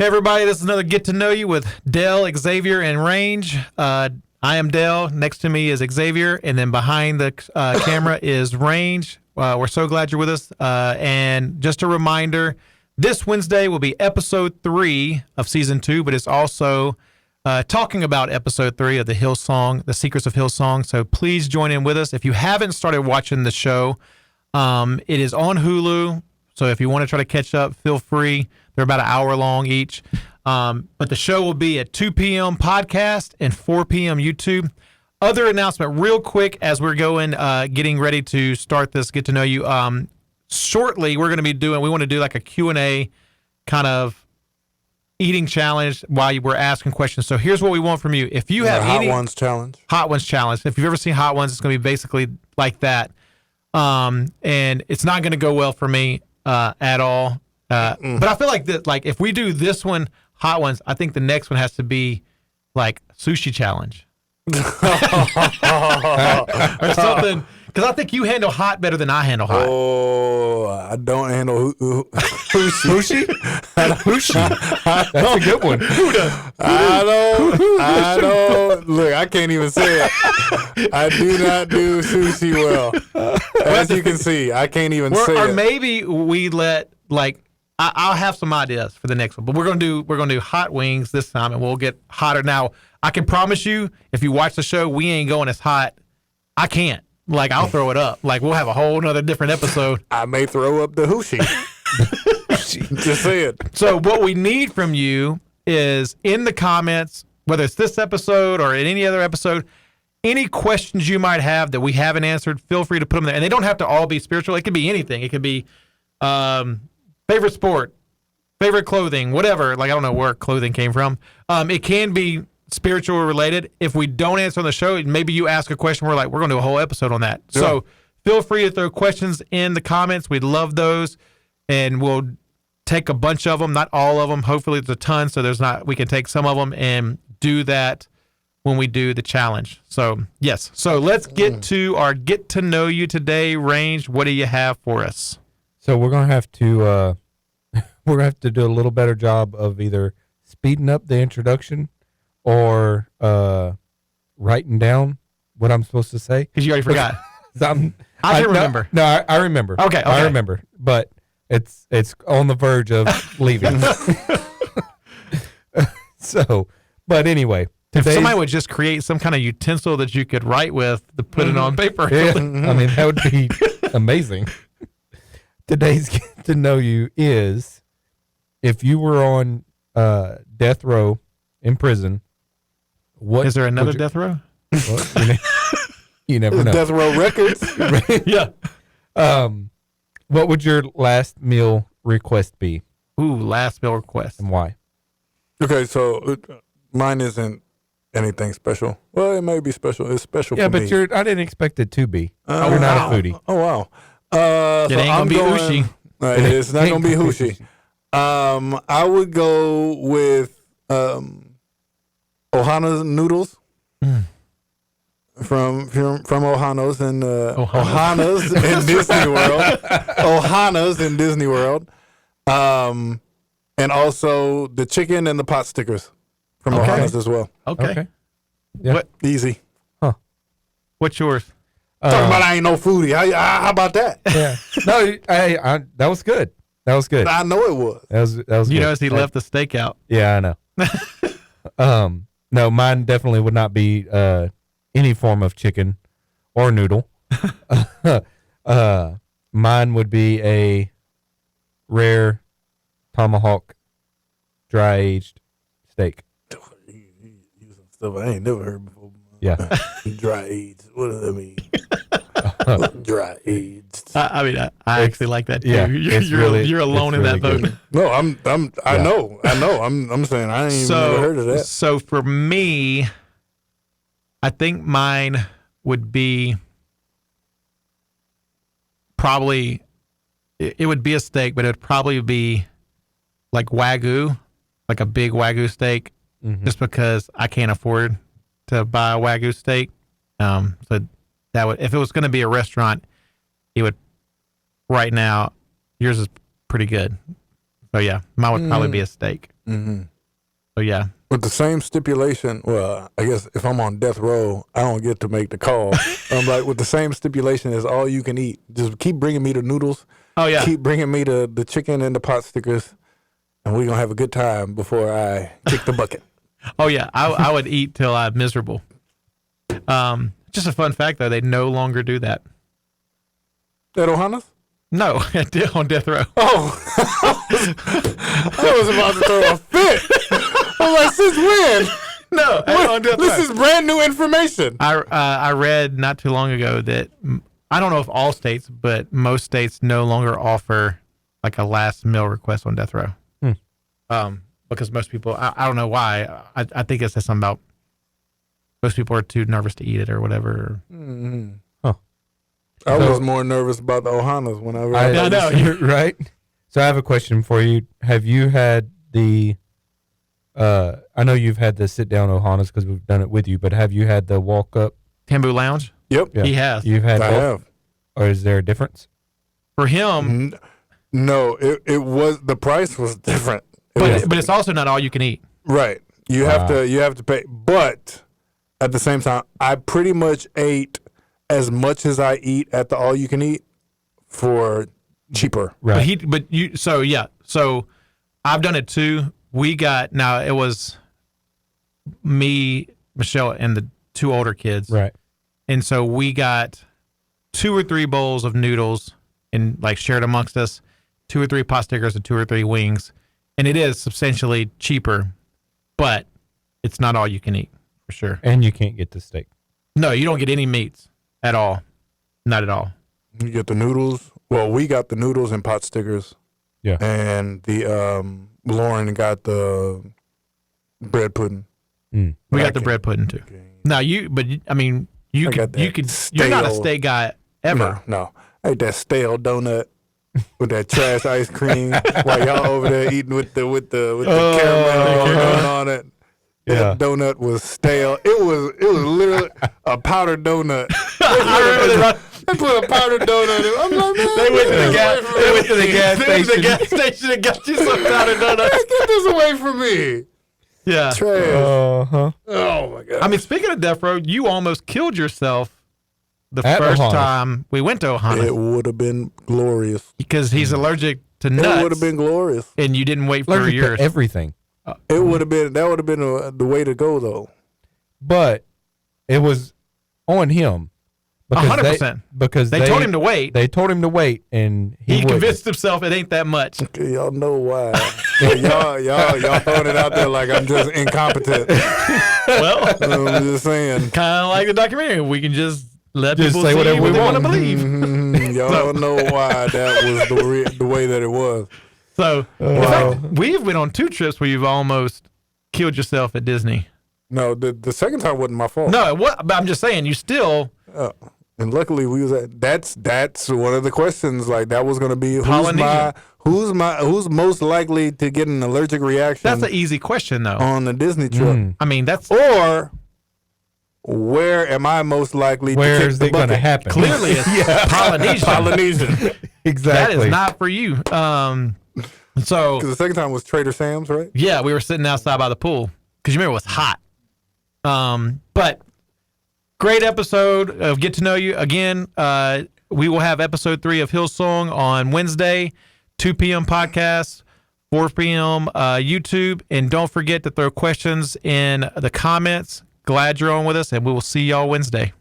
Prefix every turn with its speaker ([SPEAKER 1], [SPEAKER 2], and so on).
[SPEAKER 1] Hey everybody, this is another Get to Know You with Dell, Xavier, and Range. I am Dell. Next to me is Xavier, and then behind the camera is Range. We're so glad you're with us. And just a reminder, this Wednesday will be episode 3 of season 2, but it's also talking about episode 3 of the Hillsong, The Secrets of Hillsong. So please join in with us. If you haven't started watching the show, it is on Hulu. So if you want to try to catch up, feel free. They're about an hour long each. But the show will be at 2 p.m. podcast and 4 p.m. YouTube. Other announcement real quick as we're going, getting ready to start this Get to Know You. Shortly, we want to do like a Q&A kind of eating challenge while we're asking questions. So here's what we want from you. If you have
[SPEAKER 2] Hot Ones challenge.
[SPEAKER 1] If you've ever seen Hot Ones, it's going to be basically like that. And it's not going to go well for me at all. But I feel like that, like if we do this one, Hot Ones, I think the next one has to be like sushi challenge or something. Because I think you handle hot better than I handle hot.
[SPEAKER 2] Oh, I don't handle sushi.
[SPEAKER 3] That's a good one.
[SPEAKER 2] I don't. Look, I can't even say it. I do not do sushi well. As you can see, I can't even say it.
[SPEAKER 1] Or maybe we let like. I'll have some ideas for the next one, but we're gonna do hot wings this time, and we'll get hotter. Now, I can promise you, if you watch the show, we ain't going as hot. I can't. Like, I'll throw it up. Like, we'll have a whole nother different episode.
[SPEAKER 2] I may throw up the hoochie. Just say it.
[SPEAKER 1] So, what we need from you is in the comments, whether it's this episode or in any other episode, any questions you might have that we haven't answered, feel free to put them there. And they don't have to all be spiritual. It could be anything. It could be favorite sport, favorite clothing, whatever. Like, I don't know where clothing came from. It can be spiritual related. If we don't answer on the show, maybe you ask a question. We're going to do a whole episode on that. Yeah. So feel free to throw questions in the comments. We'd love those. And we'll take a bunch of them, not all of them. Hopefully it's a ton. So we can take some of them and do that when we do the challenge. So yes. So let's get to our Get to Know You today. Range, what do you have for us?
[SPEAKER 3] So we're gonna have to do a little better job of either speeding up the introduction or writing down what I'm supposed to say.
[SPEAKER 1] Because you already forgot.
[SPEAKER 3] I
[SPEAKER 1] can't remember.
[SPEAKER 3] No, I remember.
[SPEAKER 1] Okay.
[SPEAKER 3] I remember, but it's on the verge of leaving. So, but anyway,
[SPEAKER 1] if somebody would just create some kind of utensil that you could write with to put it on paper.
[SPEAKER 3] Yeah, I mean, that would be amazing. Today's Get to Know You is, if you were on death row in prison, what
[SPEAKER 1] is there another death row?
[SPEAKER 3] Well, you never know.
[SPEAKER 2] Death Row Records.
[SPEAKER 1] Yeah.
[SPEAKER 3] What would your last meal request be?
[SPEAKER 1] Ooh, last meal request.
[SPEAKER 3] And why?
[SPEAKER 2] Okay, so mine isn't anything special. Well, it may be special. It's special for me.
[SPEAKER 3] Yeah, but I didn't expect it to be. You're not a foodie.
[SPEAKER 2] Oh, wow.
[SPEAKER 1] It ain't gonna be Ushi.
[SPEAKER 2] It's not gonna be Ushi. I would go with Ohana's noodles from Ohana's and Ohana's in Disney World. Ohana's in Disney World, and also the chicken and the pot stickers from Ohana's as well.
[SPEAKER 1] Okay.
[SPEAKER 3] Yeah.
[SPEAKER 1] What?
[SPEAKER 2] Easy.
[SPEAKER 1] What's yours?
[SPEAKER 2] Talking about I ain't no foodie. How about that?
[SPEAKER 3] Yeah. No, I that was good. That was good.
[SPEAKER 2] I know it was.
[SPEAKER 3] That was
[SPEAKER 1] You
[SPEAKER 3] good.
[SPEAKER 1] notice he left the steak out.
[SPEAKER 3] Yeah, I know. No, mine definitely would not be any form of chicken or noodle. Mine would be a rare tomahawk dry aged steak.
[SPEAKER 2] Using stuff I ain't never heard before.
[SPEAKER 3] Yeah.
[SPEAKER 2] Dry aged. What does that mean? Dry aged.
[SPEAKER 1] I mean, I actually like that too.
[SPEAKER 3] Yeah,
[SPEAKER 1] you're alone in that boat.
[SPEAKER 2] No, I know. I'm saying I ain't even never heard of that.
[SPEAKER 1] So for me, I think mine would be probably, it would be a steak, but it would probably be like Wagyu, like a big Wagyu steak, just because I can't afford to buy a Wagyu steak. So that would, if it was going to be a restaurant, it would, right now, yours is pretty good. So yeah, mine would probably be a steak. So yeah.
[SPEAKER 2] With the same stipulation, well, I guess if I'm on death row, I don't get to make the call. I'm like, with the same stipulation as all you can eat. Just keep bringing me the noodles.
[SPEAKER 1] Oh yeah.
[SPEAKER 2] Keep bringing me the chicken and the pot stickers, and we're going to have a good time before I kick the bucket.
[SPEAKER 1] Oh yeah. I would eat till I'm miserable. Just a fun fact though, they no longer do that.
[SPEAKER 2] At Ohana's?
[SPEAKER 1] No, on death row.
[SPEAKER 2] Oh, I was about to throw a fit. I'm like, since when?
[SPEAKER 1] No, on death
[SPEAKER 2] This
[SPEAKER 1] row.
[SPEAKER 2] is brand new information.
[SPEAKER 1] I read not too long ago that I don't know if all states, but most states no longer offer like a last meal request on death row. Because most people, I don't know why. I think it says something about most people are too nervous to eat it or whatever.
[SPEAKER 2] I was more nervous about the Ohana's whenever
[SPEAKER 3] I
[SPEAKER 1] know.
[SPEAKER 3] You're right. So I have a question for you. Have you had the? I know you've had the sit down Ohana's because we've done it with you, but have you had the walk up?
[SPEAKER 1] Tambu Lounge?
[SPEAKER 2] Yep,
[SPEAKER 3] Yeah.
[SPEAKER 1] He has.
[SPEAKER 3] You've had
[SPEAKER 2] I
[SPEAKER 3] both?
[SPEAKER 2] have.
[SPEAKER 3] Or is there a difference?
[SPEAKER 1] For him,
[SPEAKER 2] No, it was the price was different.
[SPEAKER 1] but it's also not all you can eat.
[SPEAKER 2] Right. You have to pay, but at the same time, I pretty much ate as much as I eat at the all you can eat for cheaper.
[SPEAKER 3] Right.
[SPEAKER 1] So I've done it too. It was me, Michelle, and the two older kids.
[SPEAKER 3] Right.
[SPEAKER 1] And so we got 2 or 3 bowls of noodles and like shared amongst us, 2 or 3 pot stickers and 2 or 3 wings. And it is substantially cheaper, but it's not all you can eat for sure.
[SPEAKER 3] And you can't get the steak.
[SPEAKER 1] No, you don't get any meats at all. Not at all.
[SPEAKER 2] You get the noodles. Well, we got the noodles and pot stickers.
[SPEAKER 3] Yeah.
[SPEAKER 2] And the Lauren got the bread pudding.
[SPEAKER 1] We got the bread pudding too. Now you're not a
[SPEAKER 2] stale-
[SPEAKER 1] steak guy ever.
[SPEAKER 2] No. I ate that stale donut with that trash ice cream while y'all over there eating with the caramel on it.
[SPEAKER 3] Yeah.
[SPEAKER 2] That donut was stale. It was literally a powdered donut. They put a powdered donut in. I'm like, man,
[SPEAKER 1] They went to the gas. They went to the
[SPEAKER 3] gas station.
[SPEAKER 1] station and got you some powdered donuts.
[SPEAKER 2] get this away from me.
[SPEAKER 1] Yeah.
[SPEAKER 2] Trash.
[SPEAKER 3] Uh-huh.
[SPEAKER 2] Oh my god.
[SPEAKER 1] I mean, speaking of death row, you almost killed yourself the
[SPEAKER 3] At
[SPEAKER 1] first
[SPEAKER 3] Ohana's.
[SPEAKER 1] time we went to Ohana
[SPEAKER 2] it would have been glorious.
[SPEAKER 1] because he's allergic to
[SPEAKER 2] It
[SPEAKER 1] nuts.
[SPEAKER 2] would have been glorious.
[SPEAKER 1] and you didn't wait for
[SPEAKER 3] Allergic
[SPEAKER 1] yours.
[SPEAKER 3] to everything.
[SPEAKER 2] It would have been. That would have been the way to go, though.
[SPEAKER 3] But it was on him.
[SPEAKER 1] 100%.
[SPEAKER 3] Because
[SPEAKER 1] They told him to wait.
[SPEAKER 3] They told him to wait, and
[SPEAKER 1] He
[SPEAKER 3] wouldn't.
[SPEAKER 1] convinced himself it ain't that much.
[SPEAKER 2] Okay, y'all know why. But y'all throwing it out there like I'm just incompetent.
[SPEAKER 1] Well,
[SPEAKER 2] I'm just saying.
[SPEAKER 1] kind of like the documentary. We can just let
[SPEAKER 3] Just
[SPEAKER 1] people
[SPEAKER 3] say
[SPEAKER 1] see
[SPEAKER 3] whatever
[SPEAKER 1] what
[SPEAKER 3] we
[SPEAKER 1] they want
[SPEAKER 3] want.
[SPEAKER 1] to believe.
[SPEAKER 2] Y'all know why that was the way that it was.
[SPEAKER 1] So, in fact, we've been on 2 trips where you've almost killed yourself at Disney.
[SPEAKER 2] No, the second time wasn't my fault.
[SPEAKER 1] No, but I'm just saying, you still
[SPEAKER 2] And luckily we was at that's one of the questions. Like that was gonna be
[SPEAKER 1] Polynesian.
[SPEAKER 2] who's most likely to get an allergic reaction
[SPEAKER 1] that's an easy question, though.
[SPEAKER 2] on the Disney trip.
[SPEAKER 1] I mean, that's
[SPEAKER 2] Or where am I most likely
[SPEAKER 3] Where
[SPEAKER 2] to
[SPEAKER 3] is
[SPEAKER 2] kick
[SPEAKER 3] it
[SPEAKER 2] the
[SPEAKER 3] going to
[SPEAKER 2] bucket?
[SPEAKER 3] happen?
[SPEAKER 1] clearly it's Polynesian.
[SPEAKER 2] Polynesian.
[SPEAKER 3] Exactly.
[SPEAKER 1] That is not for you. So
[SPEAKER 2] Because the second time was Trader Sam's, right?
[SPEAKER 1] yeah, we were sitting outside by the pool because you remember it was hot. But great episode of Get to Know You. Again, we will have episode 3 of Hillsong on Wednesday, 2 p.m. podcast, 4 p.m. YouTube. And don't forget to throw questions in the comments. Glad you're on with us, and we will see y'all Wednesday.